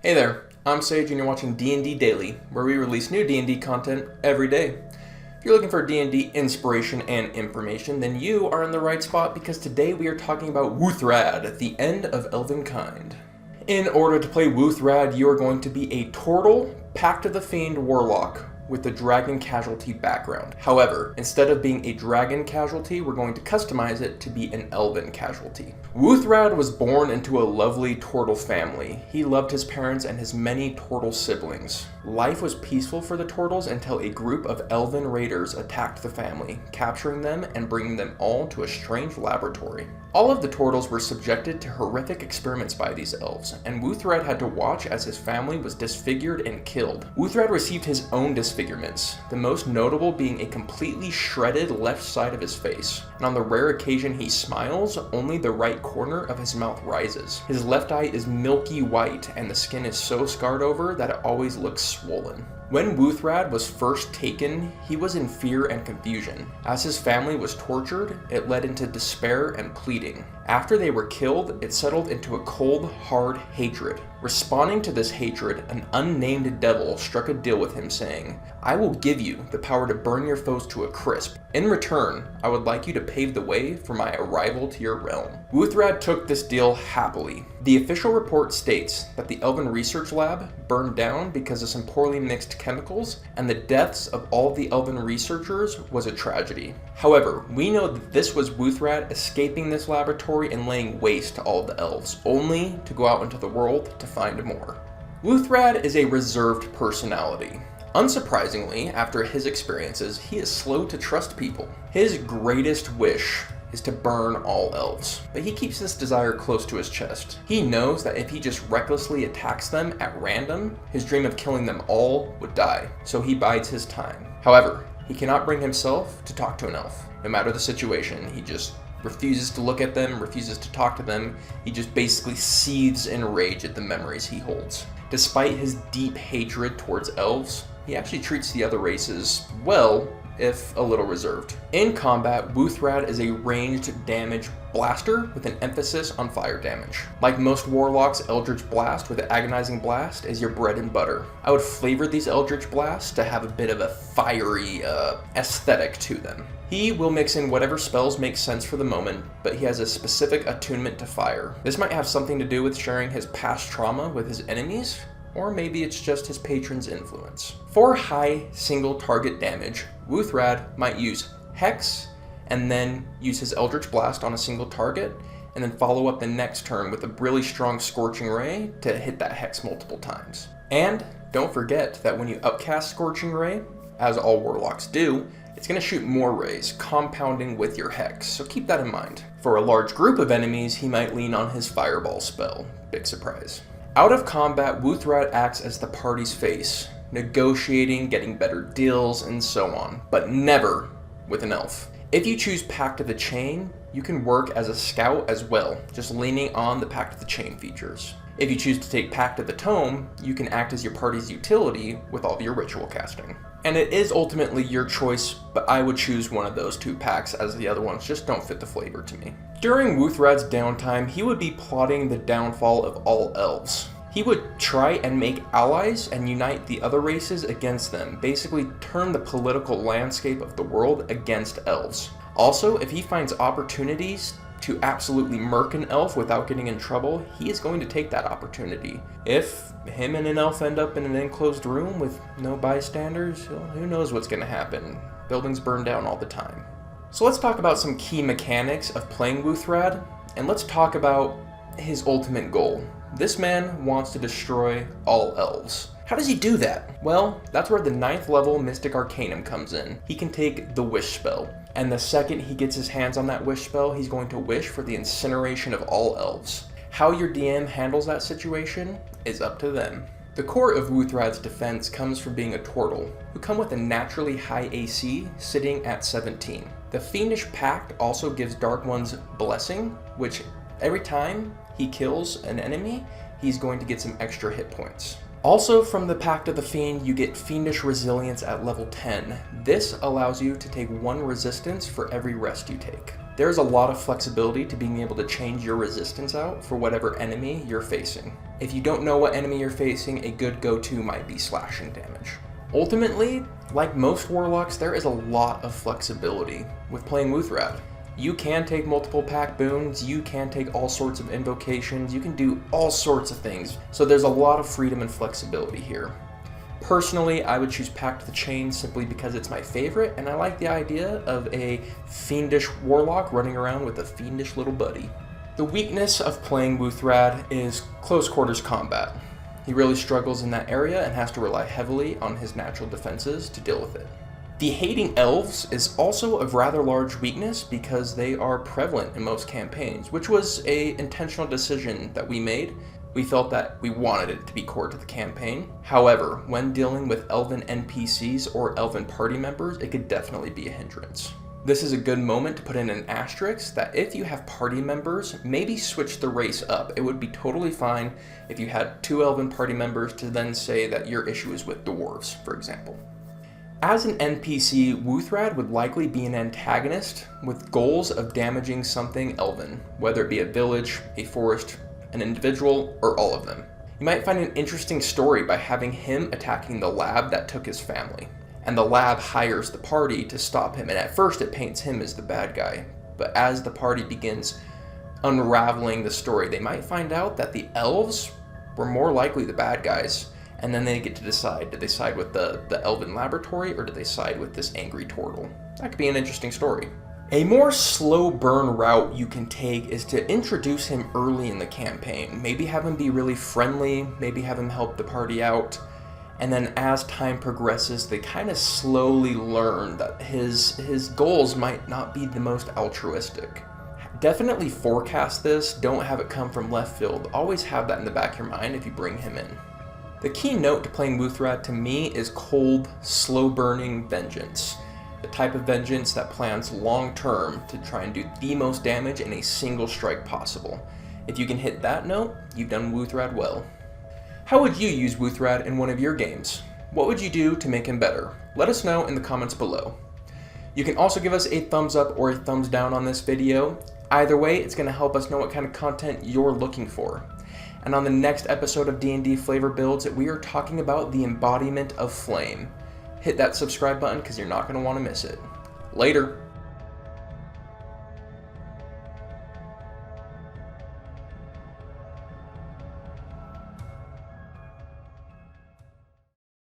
Hey there, I'm Sage and you're watching D&D Daily, where we release new D&D content every day. If you're looking for D&D inspiration and information, then you are in the right spot because today we are talking about Wuuthrad, the end of Elvenkind. In order to play Wuuthrad, you are going to be a Tortle Fiend Warlock with the dragon casualty background. However, instead of being a dragon casualty, we're going to customize it to be an elven casualty. Wuuthrad was born into a lovely Tortle family. He loved his parents and his many Tortle siblings. Life was peaceful for the Tortles until a group of elven raiders attacked the family, capturing them and bringing them all to a strange laboratory. All of the Tortles were subjected to horrific experiments by these elves, and Wuuthrad had to watch as his family was disfigured and killed. Wuuthrad received his own disfigurements, the most notable being a completely shredded left side of his face, and on the rare occasion he smiles, only the right corner of his mouth rises. His left eye is milky white, and the skin is so scarred over that it always looks swollen. When Wuuthrad was first taken, he was in fear and confusion. As his family was tortured, it led into despair and pleading. After they were killed, it settled into a cold, hard hatred. Responding to this hatred, an unnamed devil struck a deal with him saying, "I will give you the power to burn your foes to a crisp. In return, I would like you to pave the way for my arrival to your realm." Wuuthrad took this deal happily. The official report states that the Elven Research Lab burned down because of some poorly mixed chemicals, and the deaths of all the Elven researchers was a tragedy. However, we know that this was Wuuthrad escaping this laboratory and laying waste to all of the elves, only to go out into the world to find more. Wuuthrad is a reserved personality. Unsurprisingly, after his experiences, he is slow to trust people. His greatest wish is to burn all elves, but he keeps this desire close to his chest. He knows that if he just recklessly attacks them at random, his dream of killing them all would die, so he bides his time. However, he cannot bring himself to talk to an elf. No matter the situation, he just refuses to look at them, refuses to talk to them. He just basically seethes in rage at the memories he holds. Despite his deep hatred towards elves, he actually treats the other races well, if a little reserved. In combat, Wuuthrad is a ranged damage blaster with an emphasis on fire damage. Like most warlocks, Eldritch Blast with an agonizing blast is your bread and butter. I would flavor these Eldritch Blasts to have a bit of a fiery aesthetic to them. He will mix in whatever spells make sense for the moment, but he has a specific attunement to fire. This might have something to do with sharing his past trauma with his enemies, or maybe it's just his patron's influence. For high single target damage, Wuuthrad might use Hex, and then use his Eldritch Blast on a single target, and then follow up the next turn with a really strong Scorching Ray to hit that Hex multiple times. And don't forget that when you upcast Scorching Ray, as all warlocks do, it's going to shoot more rays, compounding with your Hex, so keep that in mind. For a large group of enemies, he might lean on his Fireball spell. Big surprise. Out of combat, Wuuthrad acts as the party's face, negotiating, getting better deals, and so on, but never with an elf. If you choose Pact of the Chain, you can work as a scout as well, just leaning on the Pact of the Chain features. If you choose to take Pact of the Tome, you can act as your party's utility with all of your ritual casting. And it is ultimately your choice, but I would choose one of those two packs as the other ones just don't fit the flavor to me. During Wuuthrad's downtime, he would be plotting the downfall of all elves. He would try and make allies and unite the other races against them, basically turn the political landscape of the world against elves. Also, if he finds opportunities to absolutely murk an elf without getting in trouble, he is going to take that opportunity. If him and an elf end up in an enclosed room with no bystanders, who knows what's going to happen. Buildings burn down all the time. So let's talk about some key mechanics of playing Wuuthrad, and let's talk about his ultimate goal. This man wants to destroy all elves. How does he do that? Well, that's where the 9th level Mystic Arcanum comes in. He can take the Wish spell, and the second he gets his hands on that Wish spell, he's going to wish for the incineration of all elves. How your DM handles that situation is up to them. The core of Wuuthrad's defense comes from being a Tortle, who come with a naturally high AC, sitting at 17. The Fiendish Pact also gives Dark One's Blessing, which every time he kills an enemy, he's going to get some extra hit points. Also from the Pact of the Fiend, you get Fiendish Resilience at level 10. This allows you to take 1 resistance for every rest you take. There's a lot of flexibility to being able to change your resistance out for whatever enemy you're facing. If you don't know what enemy you're facing, a good go-to might be slashing damage. Ultimately, like most warlocks, there is a lot of flexibility with playing Wuuthrad. You can take multiple pact boons, you can take all sorts of invocations, you can do all sorts of things, so there's a lot of freedom and flexibility here. Personally, I would choose Pact the Chain simply because it's my favorite, and I like the idea of a fiendish warlock running around with a fiendish little buddy. The weakness of playing Wuuthrad is close quarters combat. He really struggles in that area and has to rely heavily on his natural defenses to deal with it. The hating elves is also a rather large weakness because they are prevalent in most campaigns, which was an intentional decision that we made. We felt that we wanted it to be core to the campaign. However, when dealing with elven NPCs or elven party members, it could definitely be a hindrance. This is a good moment to put in an asterisk that if you have party members, maybe switch the race up. It would be totally fine if you had 2 elven party members to then say that your issue is with dwarves, for example. As an NPC, Wuuthrad would likely be an antagonist with goals of damaging something elven, whether it be a village, a forest, an individual, or all of them. You might find an interesting story by having him attacking the lab that took his family, and the lab hires the party to stop him, and at first it paints him as the bad guy, but as the party begins unraveling the story, they might find out that the elves were more likely the bad guys, and then they get to decide, do they side with the elven laboratory, or do they side with this angry Tortle? That could be an interesting story. A more slow burn route you can take is to introduce him early in the campaign. Maybe have him be really friendly, maybe have him help the party out, and then as time progresses, they kind of slowly learn that his goals might not be the most altruistic. Definitely forecast this, don't have it come from left field. Always have that in the back of your mind if you bring him in. The key note to playing Wuuthrad to me is cold, slow-burning vengeance. The type of vengeance that plans long-term to try and do the most damage in a single strike possible. If you can hit that note, you've done Wuuthrad well. How would you use Wuuthrad in one of your games? What would you do to make him better? Let us know in the comments below. You can also give us a thumbs up or a thumbs down on this video. Either way, it's going to help us know what kind of content you're looking for. And on the next episode of D&D Flavor Builds, we are talking about the embodiment of flame. Hit that subscribe button because you're not going to want to miss it. Later.